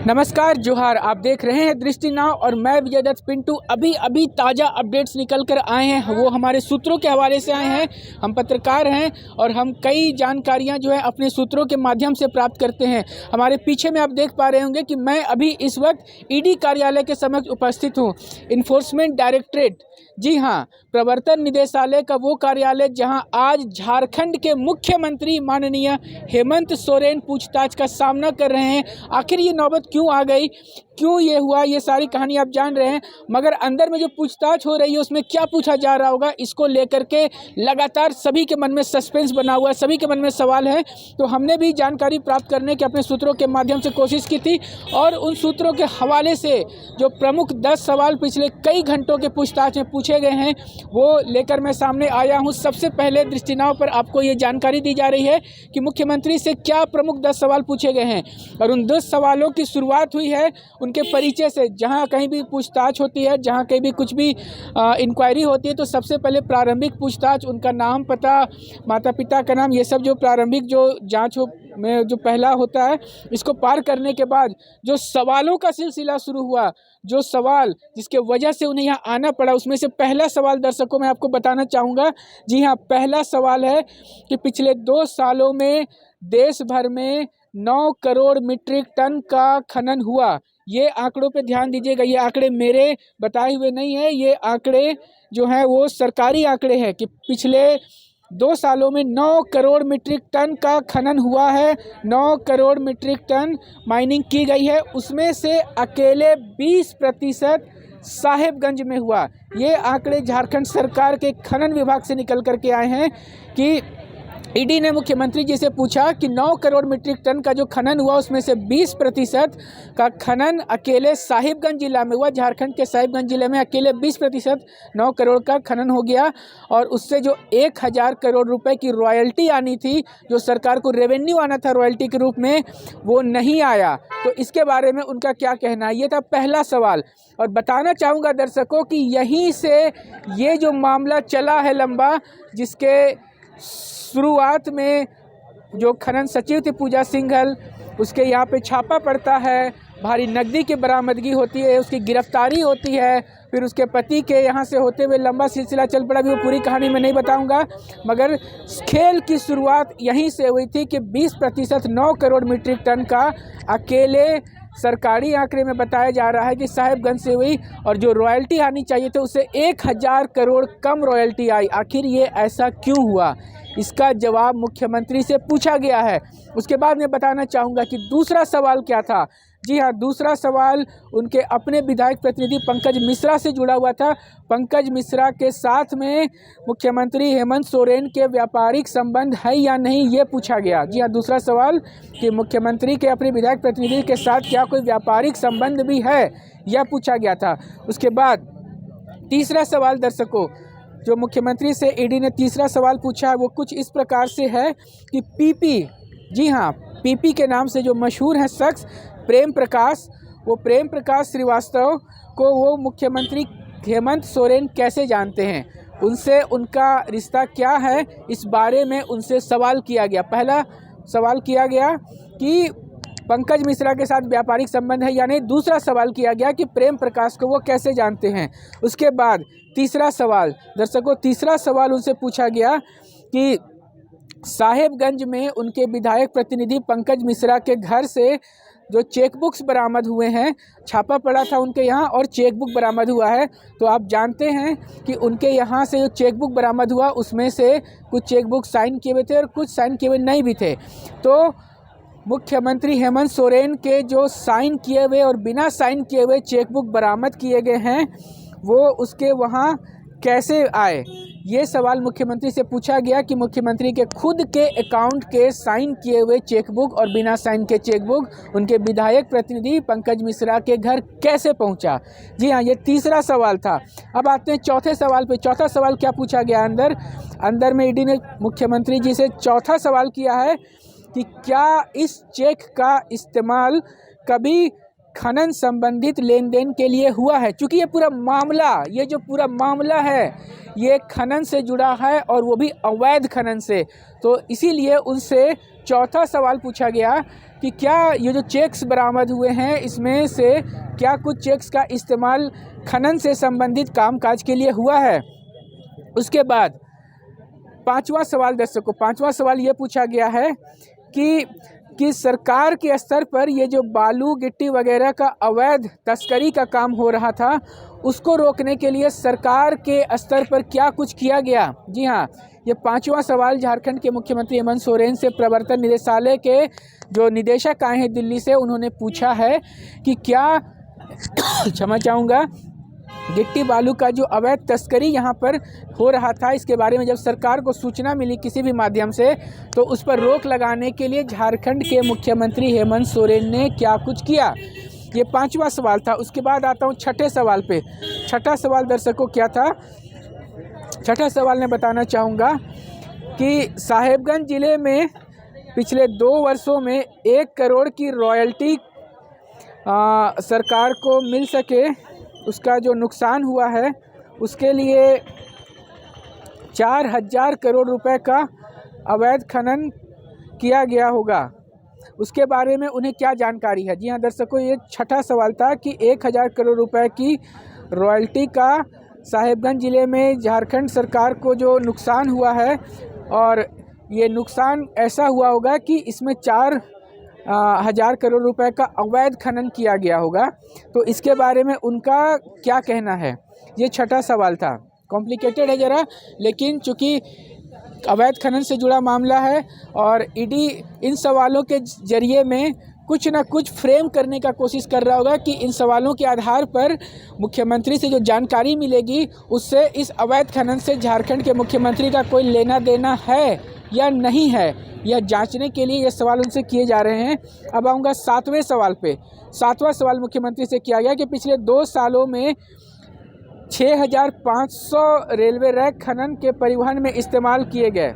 नमस्कार जोहार, आप देख रहे हैं दृष्टि नाव और मैं विजय दत्त पिंटू। अभी ताज़ा अपडेट्स निकल कर आए हैं, वो हमारे सूत्रों के हवाले से आए हैं। हम पत्रकार हैं और हम कई जानकारियां जो है अपने सूत्रों के माध्यम से प्राप्त करते हैं। हमारे पीछे में आप देख पा रहे होंगे कि मैं अभी इस वक्त ईडी कार्यालय के समक्ष उपस्थित हूँ। इन्फोर्समेंट डायरेक्टरेट, जी हाँ, प्रवर्तन निदेशालय का वो कार्यालय जहां आज झारखंड के मुख्यमंत्री माननीय हेमंत सोरेन पूछताछ का सामना कर रहे हैं। आखिर ये नौबत क्यों आ गई, क्यों ये हुआ, ये सारी कहानी आप जान रहे हैं। मगर अंदर में जो पूछताछ हो रही है उसमें क्या पूछा जा रहा होगा, इसको लेकर के लगातार सभी के मन में सस्पेंस बना हुआ है, सभी के मन में सवाल है। तो हमने भी जानकारी प्राप्त करने की अपने सूत्रों के माध्यम से कोशिश की थी और उन सूत्रों के हवाले से जो प्रमुख 10 सवाल पिछले कई घंटों के पूछताछ में पूछे गए हैं वो लेकर मैं सामने आया हूं। सबसे पहले दृष्टिनाव पर आपको ये जानकारी दी जा रही है कि मुख्यमंत्री से क्या प्रमुख 10 सवाल पूछे गए हैं और उन 10 सवालों की शुरुआत हुई है उनके परिचय से। जहां कहीं भी पूछताछ होती है, जहां कहीं भी कुछ भी इंक्वायरी होती है तो सबसे पहले प्रारंभिक पूछताछ, उनका नाम, पता, माता पिता का नाम, ये सब जो प्रारंभिक जो जाँच में जो पहला होता है, इसको पार करने के बाद जो सवालों का सिलसिला शुरू हुआ, जो सवाल जिसके वजह से उन्हें यहाँ आना पड़ा, उसमें से पहला सवाल दर्शकों मैं आपको बताना चाहूँगा। जी हाँ, पहला सवाल है कि पिछले 2 सालों में देश भर में 9 करोड़ मीट्रिक टन का खनन हुआ। ये आंकड़ों पे ध्यान दीजिएगा, ये आंकड़े मेरे बताए हुए नहीं है, ये आंकड़े जो हैं वो सरकारी आंकड़े हैं कि पिछले 2 सालों में 9 करोड़ मीट्रिक टन का खनन हुआ है। 9 करोड़ मीट्रिक टन माइनिंग की गई है, उसमें से अकेले 20% साहेबगंज में हुआ। ये आंकड़े झारखंड सरकार के खनन विभाग से निकल करके आए हैं कि ईडी ने मुख्यमंत्री जी से पूछा कि 9 करोड़ मीट्रिक टन का जो खनन हुआ उसमें से 20% का खनन अकेले साहिबगंज जिला में हुआ। झारखंड के साहिबगंज जिले में अकेले 20% 9 करोड़ का खनन हो गया और उससे जो 1000 करोड़ रुपए की रॉयल्टी आनी थी, जो सरकार को रेवेन्यू आना था रॉयल्टी के रूप में, वो नहीं आया। तो इसके बारे में उनका क्या कहना है, ये था पहला सवाल। और बताना चाहूँगा दर्शकों कि यहीं से ये जो मामला चला है लंबा, जिसके शुरुआत में जो खनन सचिव थे पूजा सिंघल, उसके यहाँ पे छापा पड़ता है, भारी नकदी की बरामदगी होती है, उसकी गिरफ्तारी होती है, फिर उसके पति के यहाँ से होते हुए लंबा सिलसिला चल पड़ा। भी वो पूरी कहानी मैं नहीं बताऊंगा, मगर खेल की शुरुआत यहीं से हुई थी कि 20% 9 करोड़ मीट्रिक टन का अकेले सरकारी आंकड़े में बताया जा रहा है कि साहिबगंज से हुई और जो रॉयल्टी आनी चाहिए थी उससे 1000 करोड़ कम रॉयल्टी आई। आखिर ये ऐसा क्यों हुआ, इसका जवाब मुख्यमंत्री से पूछा गया है। उसके बाद मैं बताना चाहूँगा कि दूसरा सवाल क्या था। जी हाँ, दूसरा सवाल उनके अपने विधायक प्रतिनिधि पंकज मिश्रा से जुड़ा हुआ था। पंकज मिश्रा के साथ में मुख्यमंत्री हेमंत सोरेन के व्यापारिक संबंध है या नहीं, ये पूछा गया। जी हाँ, दूसरा सवाल कि मुख्यमंत्री के अपने विधायक प्रतिनिधि के साथ क्या कोई व्यापारिक संबंध भी है, यह पूछा गया था। उसके बाद तीसरा सवाल दर्शकों, जो मुख्यमंत्री से ईडी ने तीसरा सवाल पूछा है वो कुछ इस प्रकार से है कि पीपी, जी हाँ, पीपी के नाम से जो मशहूर है शख्स प्रेम प्रकाश, वो प्रेम प्रकाश श्रीवास्तव को वो मुख्यमंत्री हेमंत सोरेन कैसे जानते हैं, उनसे उनका रिश्ता क्या है, इस बारे में उनसे सवाल किया गया। पहला सवाल किया गया कि पंकज मिश्रा के साथ व्यापारिक संबंध है या नहीं। दूसरा सवाल किया गया कि प्रेम प्रकाश को वो कैसे जानते हैं। उसके बाद तीसरा सवाल दर्शकों, तीसरा सवाल उनसे पूछा गया कि साहेबगंज में उनके विधायक प्रतिनिधि पंकज मिश्रा के घर से जो चेकबुक्स बरामद हुए हैं, छापा पड़ा था उनके यहाँ और चेकबुक बरामद हुआ है। तो आप जानते हैं कि उनके यहाँ से जो चेकबुक बरामद हुआ उसमें से कुछ चेकबुक साइन किए हुए थे और कुछ साइन किए हुए नहीं भी थे। तो मुख्यमंत्री हेमंत सोरेन के जो साइन किए हुए और बिना साइन किए हुए चेकबुक बरामद किए गए हैं वो उसके वहाँ कैसे आए, ये सवाल मुख्यमंत्री से पूछा गया कि मुख्यमंत्री के खुद के अकाउंट के साइन किए हुए चेकबुक और बिना साइन के चेकबुक उनके विधायक प्रतिनिधि पंकज मिश्रा के घर कैसे पहुंचा। जी हाँ, ये तीसरा सवाल था। अब आते हैं चौथे सवाल पे। चौथा सवाल क्या पूछा गया अंदर में ईडी ने मुख्यमंत्री जी से चौथा सवाल किया है कि क्या इस चेक का इस्तेमाल कभी खनन संबंधित लेन देन के लिए हुआ है। चूँकि ये पूरा मामला है ये खनन से जुड़ा है और वो भी अवैध खनन से, तो इसीलिए उनसे चौथा सवाल पूछा गया कि क्या ये जो चेक्स बरामद हुए हैं इसमें से क्या कुछ चेक्स का इस्तेमाल खनन से संबंधित कामकाज के लिए हुआ है। उसके बाद पांचवा सवाल दर्शकों, पांचवा सवाल ये पूछा गया है कि सरकार के स्तर पर ये जो बालू गिट्टी वगैरह का अवैध तस्करी का काम हो रहा था उसको रोकने के लिए सरकार के स्तर पर क्या कुछ किया गया। जी हाँ, ये पांचवा सवाल झारखंड के मुख्यमंत्री हेमंत सोरेन से प्रवर्तन निदेशालय के जो निदेशक आए हैं दिल्ली से, उन्होंने पूछा है कि क्या क्षमा चाहूँगा, गिट्टी बालू का जो अवैध तस्करी यहाँ पर हो रहा था इसके बारे में जब सरकार को सूचना मिली किसी भी माध्यम से, तो उस पर रोक लगाने के लिए झारखंड के मुख्यमंत्री हेमंत सोरेन ने क्या कुछ किया। ये पांचवा सवाल था। उसके बाद आता हूँ छठे सवाल पे। छठा सवाल दर्शकों क्या था? छठा सवाल मैं बताना चाहूँगा कि साहेबगंज ज़िले में पिछले 2 वर्षों में 1 करोड़ की रॉयल्टी सरकार को मिल सके, उसका जो नुकसान हुआ है उसके लिए 4000 करोड़ रुपए का अवैध खनन किया गया होगा। उसके बारे में उन्हें क्या जानकारी है। जी हाँ दर्शकों, ये छठा सवाल था कि 1000 करोड़ रुपए की रॉयल्टी का साहेबगंज ज़िले में झारखंड सरकार को जो नुकसान हुआ है, और ये नुकसान ऐसा हुआ होगा कि इसमें 4000 करोड़ रुपए का अवैध खनन किया गया होगा। तो इसके बारे में उनका क्या कहना है, ये छठा सवाल था। कॉम्प्लिकेटेड है ज़रा, लेकिन चूँकि अवैध खनन से जुड़ा मामला है और ईडी इन सवालों के जरिए में कुछ ना कुछ फ्रेम करने का कोशिश कर रहा होगा कि इन सवालों के आधार पर मुख्यमंत्री से जो जानकारी मिलेगी उससे इस अवैध खनन से झारखंड के मुख्यमंत्री का कोई लेना देना है या नहीं है, यह जांचने के लिए ये सवाल उनसे किए जा रहे हैं। अब आऊँगा 7वें सवाल पे। 7वां सवाल मुख्यमंत्री से किया गया कि पिछले 2 सालों में 6500 रेलवे रैक खनन के परिवहन में इस्तेमाल किए गए।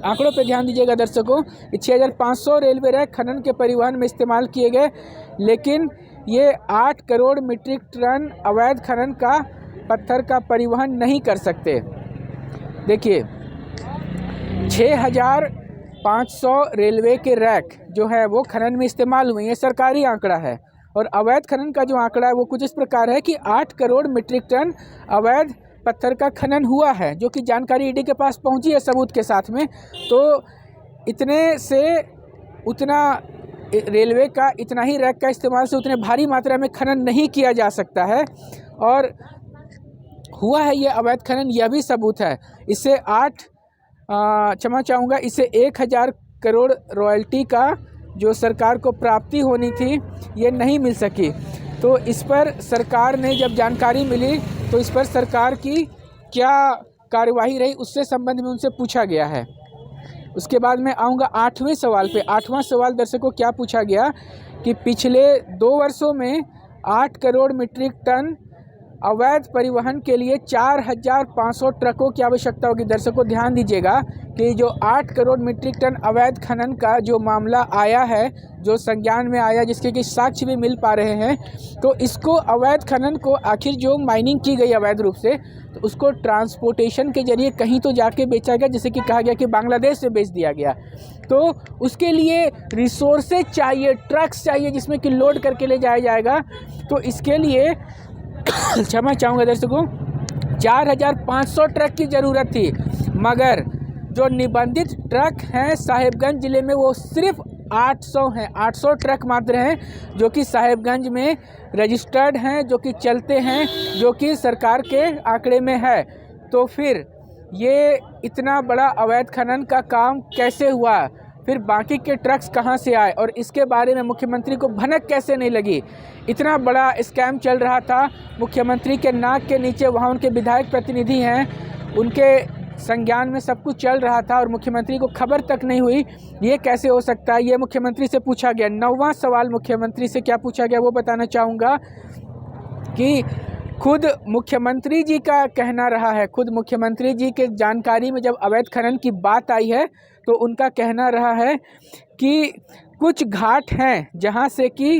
आंकड़ों पे ध्यान दीजिएगा दर्शकों, 6500 रेलवे रैक खनन के परिवहन में इस्तेमाल किए गए, लेकिन ये 8 करोड़ मीट्रिक टन अवैध खनन का पत्थर का परिवहन नहीं कर सकते। देखिए 6500 रेलवे के रैक जो है वो खनन में इस्तेमाल हुए, ये सरकारी आंकड़ा है। और अवैध खनन का जो आंकड़ा है वो कुछ इस प्रकार है कि 8 करोड़ मीट्रिक टन अवैध पत्थर का खनन हुआ है, जो कि जानकारी ईडी के पास पहुंची है सबूत के साथ में। तो इतने से उतना रेलवे का इतना ही रैक का इस्तेमाल से उतने भारी मात्रा में खनन नहीं किया जा सकता है, और हुआ है ये अवैध खनन, यह भी सबूत है। इससे क्षमा चाहूँगा, इससे 1000 करोड़ रॉयल्टी का जो सरकार को प्राप्ति होनी थी ये नहीं मिल सकी। तो इस पर सरकार ने जब जानकारी मिली तो इस पर सरकार की क्या कार्यवाही रही उससे संबंध में उनसे पूछा गया है। उसके बाद मैं आऊँगा 8वें सवाल पे। 8वां सवाल दर्शकों क्या पूछा गया कि पिछले 2 वर्षों में 8 करोड़ मीट्रिक टन अवैध परिवहन के लिए 4500 ट्रकों की आवश्यकता होगी। दर्शकों ध्यान दीजिएगा कि जो 8 करोड़ मीट्रिक टन अवैध खनन का जो मामला आया है, जो संज्ञान में आया, जिसके कि साक्ष्य भी मिल पा रहे हैं, तो इसको अवैध खनन को आखिर जो माइनिंग की गई अवैध रूप से, तो उसको ट्रांसपोर्टेशन के जरिए कहीं तो जाके बेचा गया, जैसे कि कहा गया कि बांग्लादेश से बेच दिया गया। तो उसके लिए रिसोर्सेज चाहिए, ट्रक्स चाहिए जिसमें कि लोड करके ले जाया जाएगा। तो इसके लिए क्षमा चाहूँगा दर्शकों, 4500 ट्रक की ज़रूरत थी, मगर जो निबंधित ट्रक हैं साहेबगंज ज़िले में वो सिर्फ 800 हैं। 800 ट्रक मात्र हैं जो कि साहेबगंज में रजिस्टर्ड हैं, जो कि चलते हैं, जो कि सरकार के आंकड़े में है। तो फिर ये इतना बड़ा अवैध खनन का काम कैसे हुआ, फिर बाकी के ट्रक्स कहां से आए, और इसके बारे में मुख्यमंत्री को भनक कैसे नहीं लगी। इतना बड़ा स्कैम चल रहा था मुख्यमंत्री के नाक के नीचे, वहां उनके विधायक प्रतिनिधि हैं, उनके संज्ञान में सब कुछ चल रहा था और मुख्यमंत्री को खबर तक नहीं हुई। ये कैसे हो सकता है, ये मुख्यमंत्री से पूछा गया। 9वां सवाल मुख्यमंत्री से क्या पूछा गया वो बताना चाहूँगा कि खुद मुख्यमंत्री जी का कहना रहा है, खुद मुख्यमंत्री जी के जानकारी में जब अवैध खनन की बात आई है तो उनका कहना रहा है कि कुछ घाट हैं जहां से कि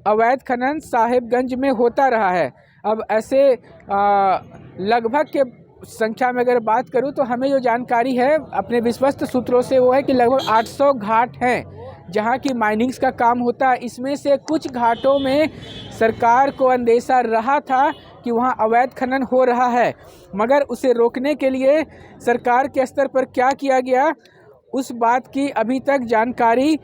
अवैध खनन साहेबगंज में होता रहा है। अब ऐसे लगभग के संख्या में अगर बात करूं तो हमें जो जानकारी है अपने विश्वस्त सूत्रों से वो है कि लगभग 800 घाट हैं जहां की माइनिंग्स का काम होता है। इसमें से कुछ घाटों में सरकार को अंदेशा रहा था कि वहां अवैध खनन हो रहा है, मगर उसे रोकने के लिए सरकार के स्तर पर क्या किया गया उस बात की अभी तक जानकारी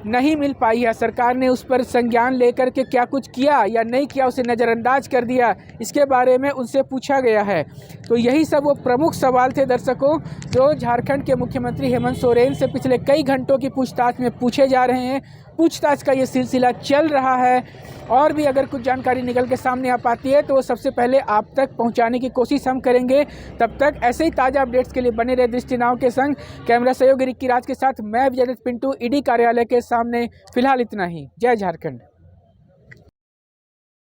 नहीं मिल पाई है। सरकार ने उस पर संज्ञान लेकर के क्या कुछ किया या नहीं किया, उसे नज़रअंदाज कर दिया, इसके बारे में उनसे पूछा गया है। तो यही सब वो प्रमुख सवाल थे दर्शकों, जो झारखंड के मुख्यमंत्री हेमंत सोरेन से पिछले कई घंटों की पूछताछ में पूछे जा रहे हैं। पूछताछ का ये सिलसिला चल रहा है और भी अगर कुछ जानकारी निकल के सामने आ पाती है तो वो सबसे पहले आप तक पहुंचाने की कोशिश हम करेंगे। तब तक ऐसे ही ताज़ा अपडेट्स के लिए बने रहे दृष्टि नाव के संग। कैमरा सहयोगी रिक्की राज के साथ मैं विजय दत्त पिंटू, ईडी कार्यालय के सामने। फिलहाल इतना ही। जय झारखंड।